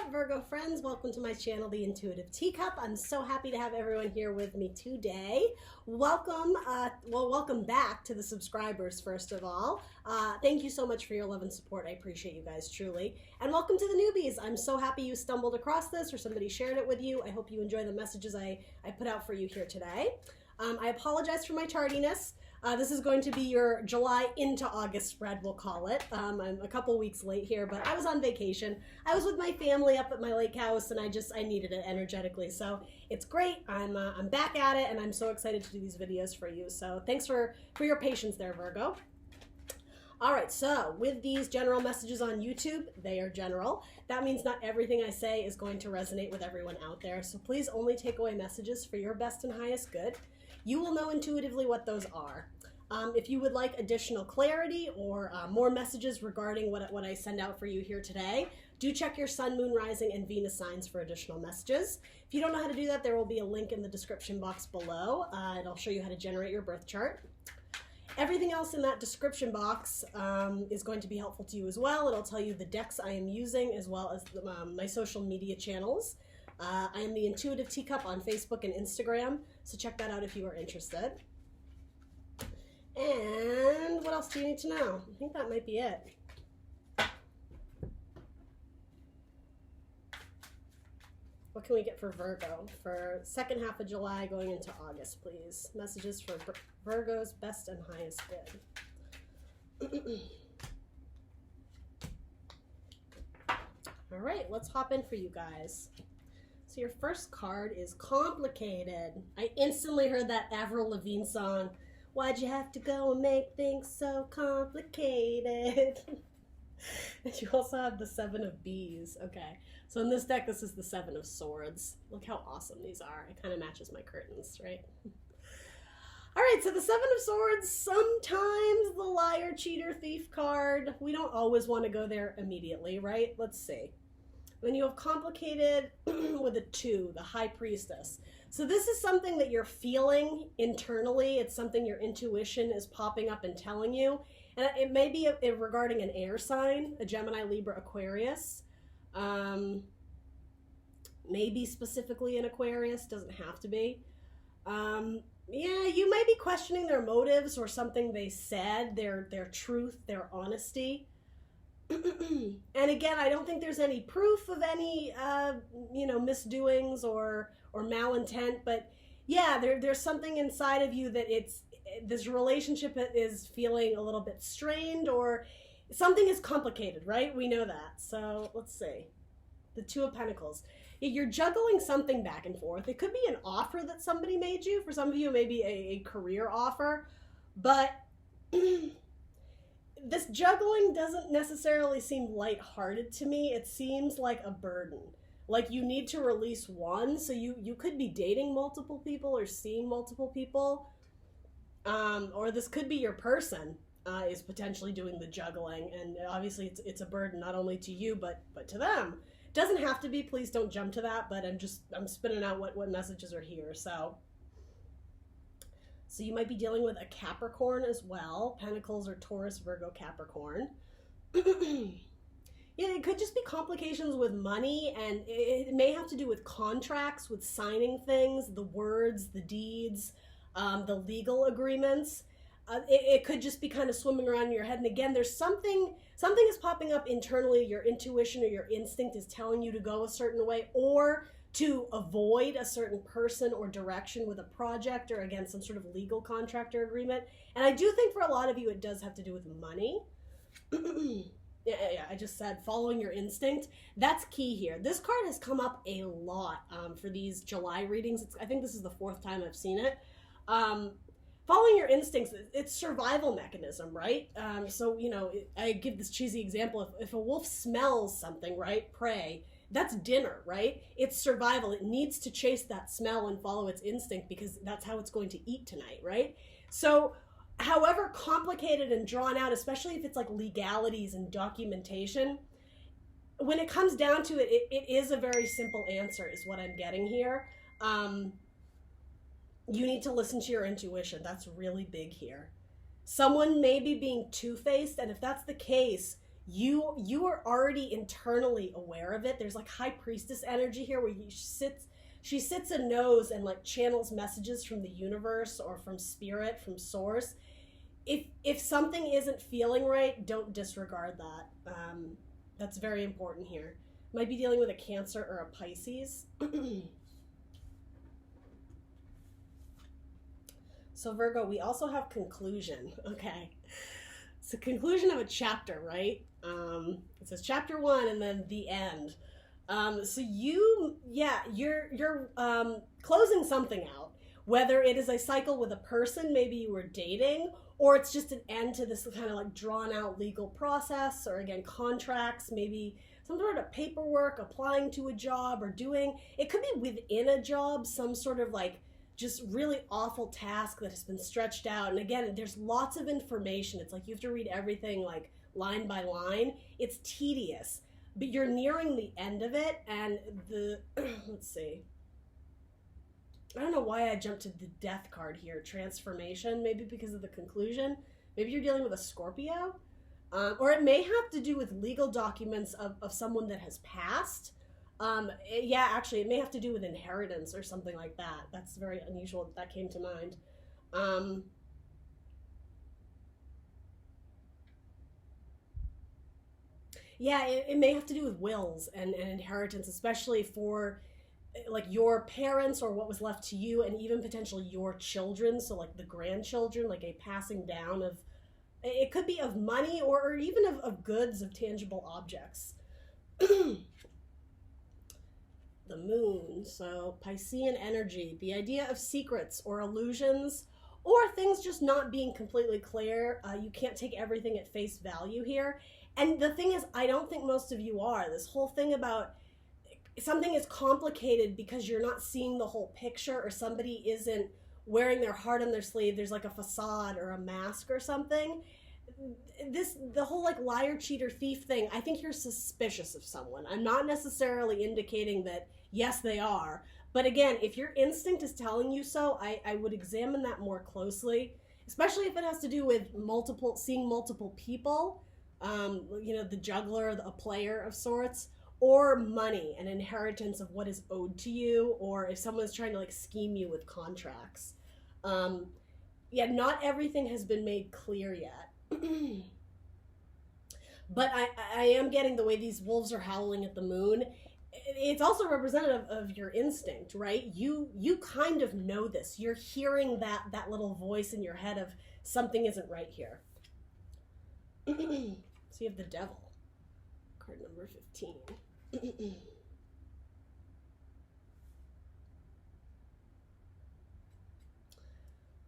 up, Virgo friends? Welcome to my channel, The Intuitive Teacup. I'm so happy to have everyone here with me today. Welcome, welcome back to the subscribers, first of all. Thank you so much for your love and support. I appreciate you guys, truly. And welcome to the newbies. I'm so happy you stumbled across this or somebody shared it with you. I hope you enjoy the messages I put out for you here today. I apologize for my tardiness. This is going to be your July into August spread, we'll call it. I'm a couple weeks late here, but I was on vacation. I was with my family up at my lake house, and I needed it energetically. So it's great. I'm back at it, and I'm so excited to do these videos for you. So thanks for your patience there, Virgo. All right, so with these general messages on YouTube, they are general. That means not everything I say is going to resonate with everyone out there. So please only take away messages for your best and highest good. You will know intuitively what those are. If you would like additional clarity or more messages regarding what I send out for you here today, do check your Sun, Moon, Rising, and Venus signs for additional messages. If you don't know how to do that, there will be a link in the description box below. It'll show you how to generate your birth chart. Everything else in that description box is going to be helpful to you as well. It'll tell you the decks I am using as well as my social media channels. I am the Intuitive Teacup on Facebook and Instagram, so check that out if you are interested. And what else do you need to know? I think that might be it. What can we get for Virgo for second half of July going into August, please? Messages for Virgo's best and highest good. All right, let's hop in for you guys. So your first card is Complicated. I instantly heard that Avril Lavigne song, "Why'd you have to go and make things so complicated?" And you also have the Seven of Bees. Okay, so in this deck, this is the Seven of Swords. Look how awesome these are. It kind of matches my curtains, right? All right, so the Seven of Swords, sometimes the liar, cheater, thief card. We don't always want to go there immediately, right? Let's see. When you have Complicated with a 2, the High Priestess. So this is something that you're feeling internally. It's something your intuition is popping up and telling you. And it may be regarding an air sign, a Gemini, Libra, Aquarius. Maybe specifically an Aquarius, doesn't have to be. Yeah, you might be questioning their motives or something they said, their truth, their honesty. And again, I don't think there's any proof of any, misdoings or malintent, but yeah, there's something inside of you that this relationship is feeling a little bit strained or something is complicated, right? We know that. So let's see. The Two of Pentacles. You're juggling something back and forth. It could be an offer that somebody made you. For some of you, maybe a career offer, but this juggling doesn't necessarily seem lighthearted to me. It seems like a burden. Like you need to release one. So you could be dating multiple people or seeing multiple people. Or this could be your person is potentially doing the juggling. And obviously it's a burden not only to you, but to them. It doesn't have to be. Please don't jump to that. But I'm spinning out what messages are here. So you might be dealing with a Capricorn as well. Pentacles or Taurus, Virgo, Capricorn. Yeah, it could just be complications with money, and it may have to do with contracts, with signing things, the words, the deeds, the legal agreements. It could just be kind of swimming around in your head. And again, there's something is popping up internally. Your intuition or your instinct is telling you to go a certain way or to avoid a certain person or direction with a project or, again, some sort of legal contract or agreement. And I do think for a lot of you, it does have to do with money. Yeah, I just said following your instinct. That's key here. This card has come up a lot for these July readings. I think this is the 4th time I've seen it. Following your instincts, it's survival mechanism, right? So, I give this cheesy example. If a wolf smells something, right, prey, that's dinner, right? It's survival. It needs to chase that smell and follow its instinct because that's how it's going to eat tonight, right? So however complicated and drawn out, especially if it's like legalities and documentation, when it comes down to it, it is a very simple answer is what I'm getting here. You need to listen to your intuition. That's really big here. Someone may be being two-faced, and if that's the case, you are already internally aware of it. There's like high priestess energy here where she sits and knows and like channels messages from the universe or from spirit, from source. If something isn't feeling right, don't disregard that. That's very important here. Might be dealing with a Cancer or a Pisces. So Virgo, we also have conclusion. Okay. It's the conclusion of a chapter, right? It says chapter 1 and then the end. So you're closing something out, whether it is a cycle with a person, maybe you were dating, or it's just an end to this kind of like drawn out legal process, or again, contracts, maybe some sort of paperwork, applying to a job or doing, it could be within a job, some sort of like just really awful task that has been stretched out. And again, there's lots of information. It's like you have to read everything like line by line. It's tedious, but you're nearing the end of it. And the, let's see. I don't know why I jumped to the death card here. Transformation, maybe because of the conclusion. Maybe you're dealing with a Scorpio. Or it may have to do with legal documents of someone that has passed. Yeah, actually, it may have to do with inheritance or something like that. That's very unusual. That came to mind. Yeah, it may have to do with wills and inheritance, especially for like your parents or what was left to you, and even potentially your children. So like the grandchildren, like a passing down of, it could be of money or even of goods, of tangible objects. The moon, so Piscean energy, the idea of secrets or illusions or things just not being completely clear. You can't take everything at face value here. And the thing is, I don't think most of you are. This whole thing about something is complicated because you're not seeing the whole picture, or somebody isn't wearing their heart on their sleeve. There's like a facade or a mask or something. The whole like liar, cheater, thief thing, I think you're suspicious of someone. I'm not necessarily indicating that yes, they are. But again, if your instinct is telling you so, I would examine that more closely, especially if it has to do with seeing multiple people, the juggler, a player of sorts, or money, an inheritance of what is owed to you, or if someone's trying to like scheme you with contracts. Yeah, not everything has been made clear yet. But I am getting the way these wolves are howling at the moon. It's also representative of your instinct, right? You kind of know this. You're hearing that little voice in your head of something isn't right here. So you have the Devil, card number 15.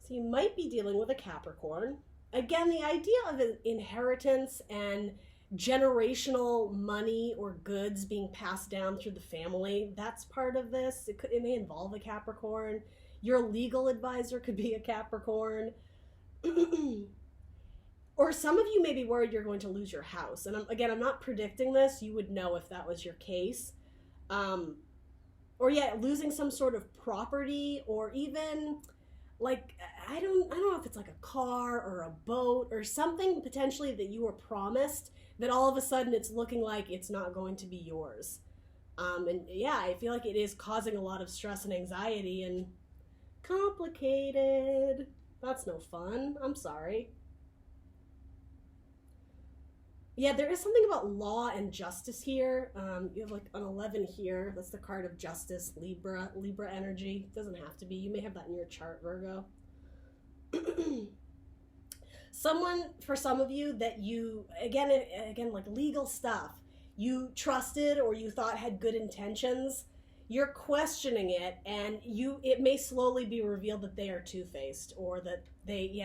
So you might be dealing with a Capricorn. Again, the idea of an inheritance and generational money or goods being passed down through the family, that's part of this. It may involve a Capricorn. Your legal advisor could be a Capricorn. Or some of you may be worried you're going to lose your house. And I'm not predicting this. You would know if that was your case. Or yeah, losing some sort of property, or even like, I don't know if it's like a car or a boat or something potentially that you were promised that all of a sudden it's looking like it's not going to be yours. And yeah, I feel like it is causing a lot of stress and anxiety and complicated. That's no fun. I'm sorry. Yeah, there is something about law and justice here. You have like an 11 here. That's the card of justice, Libra energy. It doesn't have to be. You may have that in your chart, Virgo. For some of you that you, again, like legal stuff, you trusted or you thought had good intentions, you're questioning it, and it may slowly be revealed that they are two-faced, or that they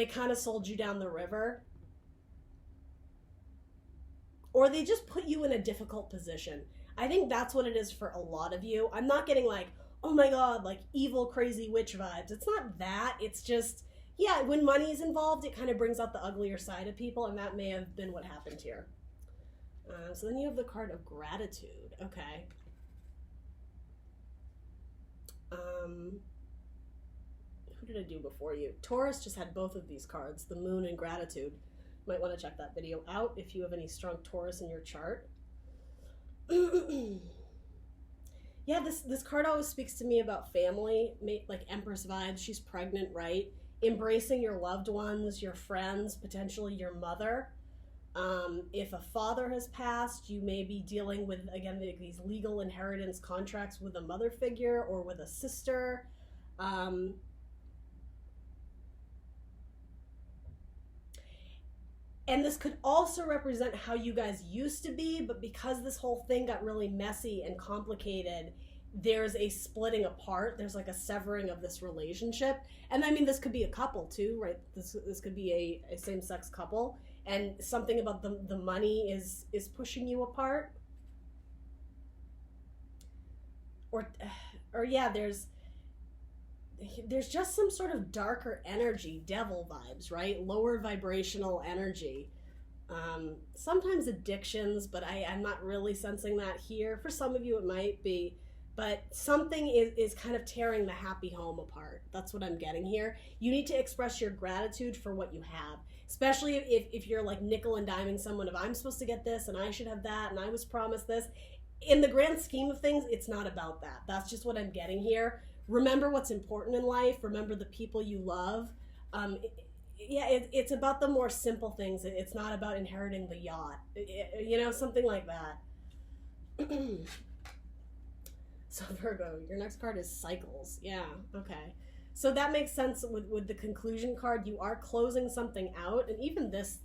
kind of sold you down the river. Or they just put you in a difficult position. I think that's what it is for a lot of you. I'm not getting like, oh my God, like evil, crazy witch vibes. It's not that. It's just, yeah, when money is involved, it kind of brings out the uglier side of people, and that may have been what happened here. So then you have the card of gratitude. Okay. Who did I do before you? Taurus just had both of these cards, the moon and gratitude. Might want to check that video out if you have any strong Taurus in your chart. Yeah, this card always speaks to me about family, like Empress vibes. She's pregnant, right? Embracing your loved ones, your friends, potentially your mother. If a father has passed, you may be dealing with, again, these legal inheritance contracts with a mother figure or with a sister. And this could also represent how you guys used to be, but because this whole thing got really messy and complicated, there's a splitting apart. There's like a severing of this relationship. And I mean, this could be a couple too, right? This could be a same-sex couple, and something about the money is pushing you apart. Or yeah, there's just some sort of darker energy, devil vibes, right? Lower vibrational energy. Sometimes addictions, but I'm not really sensing that here. For some of you it might be, but something is kind of tearing the happy home apart. That's what I'm getting here. You need to express your gratitude for what you have, especially if you're like nickel and diming someone of, I'm supposed to get this and I should have that and I was promised this. In the grand scheme of things, it's not about that. That's just what I'm getting here. Remember what's important in life. Remember the people you love. It's about the more simple things. It's not about inheriting the yacht. Something like that. So Virgo, your next card is cycles. Yeah, okay. So that makes sense with the conclusion card. You are closing something out. And even this,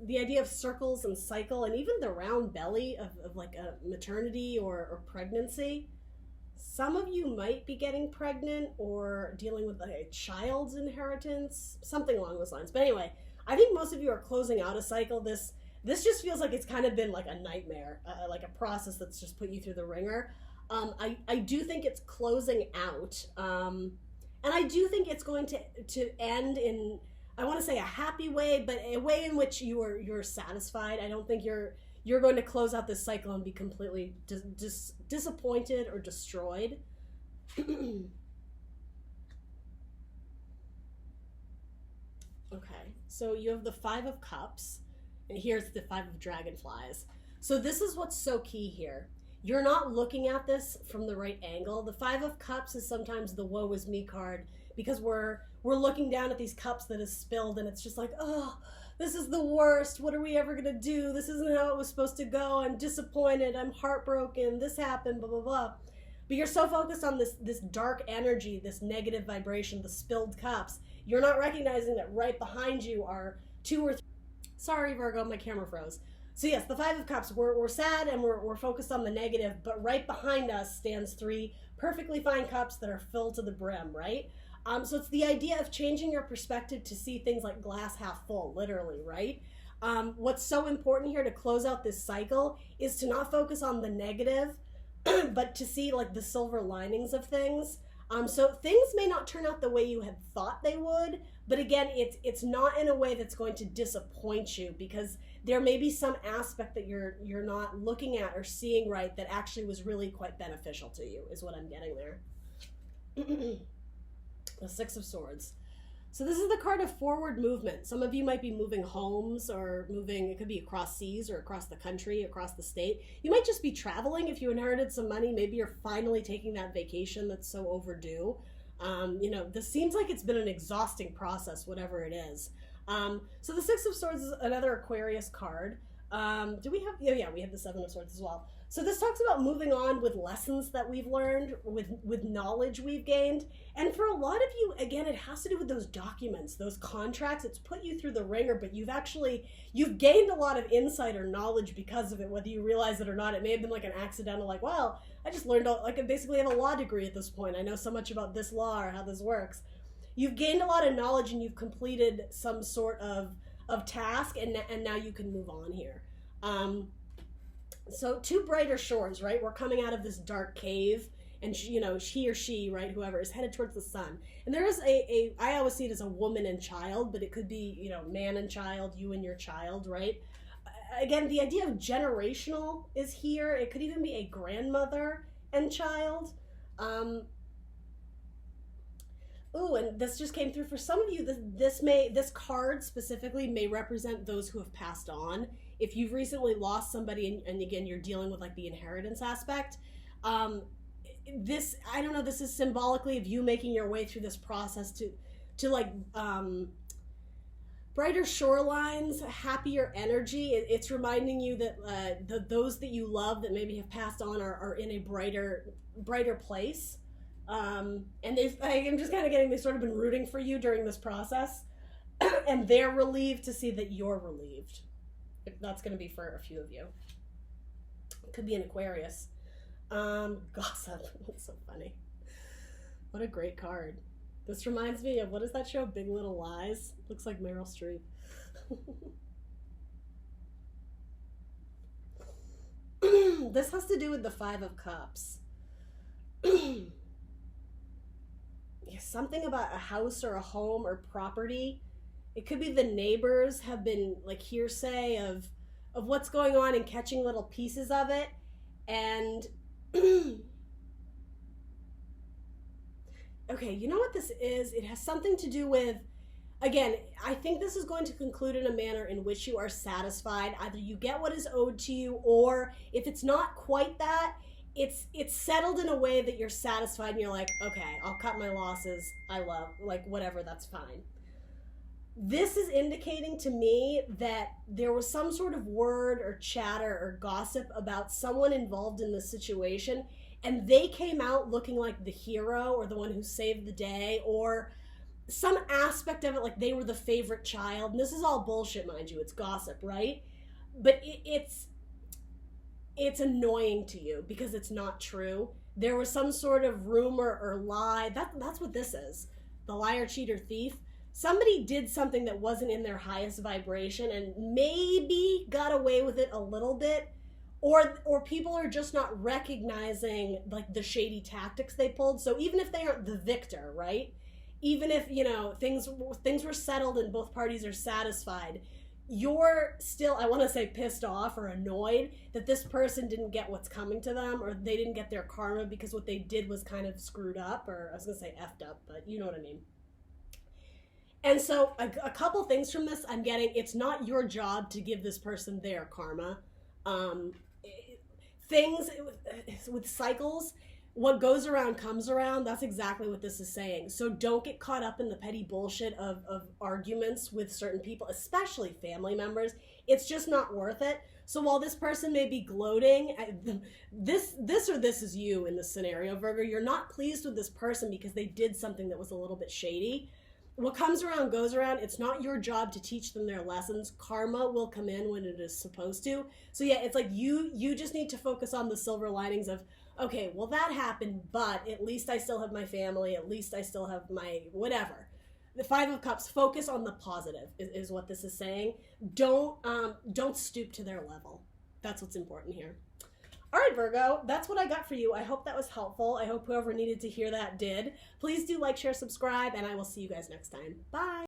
the idea of circles and cycle, and even the round belly of like a maternity or pregnancy. Some of you might be getting pregnant or dealing with like a child's inheritance, something along those lines. But anyway, I think most of you are closing out a cycle. This just feels like it's kind of been like a nightmare, like a process that's just put you through the ringer. I do think it's closing out. And I do think it's going to end in, I want to say a happy way, but a way in which you're satisfied. I don't think you're going to close out this cycle and be completely disappointed or destroyed. Okay, so you have the Five of Cups, and here's the Five of Dragonflies. So this is what's so key here. You're not looking at this from the right angle. The Five of Cups is sometimes the woe is me card, because we're looking down at these cups that is spilled, and it's just like, oh, this is the worst. What are we ever gonna do? This isn't how it was supposed to go. I'm disappointed. I'm heartbroken. This happened, blah, blah, blah. But you're so focused on this dark energy, this negative vibration, the spilled cups. You're not recognizing that right behind you are two or three. Sorry, Virgo, my camera froze. So yes, the Five of Cups, we're sad and we're focused on the negative, but right behind us stands three perfectly fine cups that are filled to the brim, right? So it's the idea of changing your perspective to see things like glass half full, literally, right? What's so important here to close out this cycle is to not focus on the negative, but to see like the silver linings of things. So things may not turn out the way you had thought they would, but again, it's not in a way that's going to disappoint you, because there may be some aspect that you're not looking at or seeing right that actually was really quite beneficial to you, is what I'm getting there. The Six of Swords. So this is the card of forward movement. Some of you might be moving homes or moving, it could be across seas or across the country, across the state. You might just be traveling. If you inherited some money, maybe you're finally taking that vacation that's so overdue. This seems like it's been an exhausting process, whatever it is. So the Six of Swords is another Aquarius card. Do we have, yeah, we have the Seven of Swords as well. So this talks about moving on with lessons that we've learned, with knowledge we've gained. And for a lot of you, again, it has to do with those documents, those contracts. It's put you through the ringer, but you've gained a lot of insight or knowledge because of it, whether you realize it or not. It may have been like an accidental, like, well, I just learned, I basically have a law degree at this point. I know so much about this law or how this works. You've gained a lot of knowledge and you've completed some sort of task, and now you can move on here. So two brighter shores, right? We're coming out of this dark cave, and he or she, right, whoever, is headed towards the sun. And there is I always see it as a woman and child, but it could be, man and child, you and your child, right? Again, the idea of generational is here. It could even be a grandmother and child. Ooh, and this just came through for some of you. This card specifically may represent those who have passed on. If you've recently lost somebody, and again you're dealing with like the inheritance aspect, this, I don't know, this is symbolically of you making your way through this process to like brighter shorelines, happier energy. It's reminding you that those that you love that maybe have passed on are in a brighter place. And I'm just kind of getting, they've sort of been rooting for you during this process, and they're relieved to see that you're relieved. If that's going to be for a few of you. It could be an Aquarius. Gossip. That's so funny. What a great card. This reminds me of, what is that show? Big Little Lies? Looks like Meryl Streep. This has to do with the Five of Cups. Something about a house or a home or property. It could be the neighbors have been like hearsay of what's going on and catching little pieces of it. And okay, you know what this is? It has something to do with, again, I think this is going to conclude in a manner in which you are satisfied. Either you get what is owed to you, or if it's not quite that, it's settled in a way that you're satisfied and you're like, okay, I'll cut my losses. I love, like, whatever, that's fine. This is indicating to me that there was some sort of word or chatter or gossip about someone involved in this situation, and they came out looking like the hero or the one who saved the day, or some aspect of it, like they were the favorite child. And this is all bullshit, mind you. It's gossip, right? But it's annoying to you because it's not true. There was some sort of rumor or lie. That's what this is. The liar, cheater, thief. Somebody did something that wasn't in their highest vibration and maybe got away with it a little bit, or people are just not recognizing like the shady tactics they pulled. So even if they aren't the victor, right? Even if, you know, things were settled and both parties are satisfied, you're still, I want to say, pissed off or annoyed that this person didn't get what's coming to them, or they didn't get their karma because what they did was kind of screwed up, or I was going to say effed up, but you know what I mean. And so a couple things from this I'm getting, it's not your job to give this person their karma. Things with cycles, what goes around comes around. That's exactly what this is saying. So don't get caught up in the petty bullshit of arguments with certain people, especially family members. It's just not worth it. So while this person may be gloating, this is you in this scenario, Virgo. You're not pleased with this person because they did something that was a little bit shady. What comes around goes around. It's not your job to teach them their lessons. Karma will come in when it is supposed to. So yeah, it's like you just need to focus on the silver linings of, okay, well that happened, but at least I still have my family. At least I still have my whatever. The Five of Cups, focus on the positive is what this is saying. Don't stoop to their level. That's what's important here. All right, Virgo, that's what I got for you. I hope that was helpful. I hope whoever needed to hear that did. Please do like, share, subscribe, and I will see you guys next time. Bye.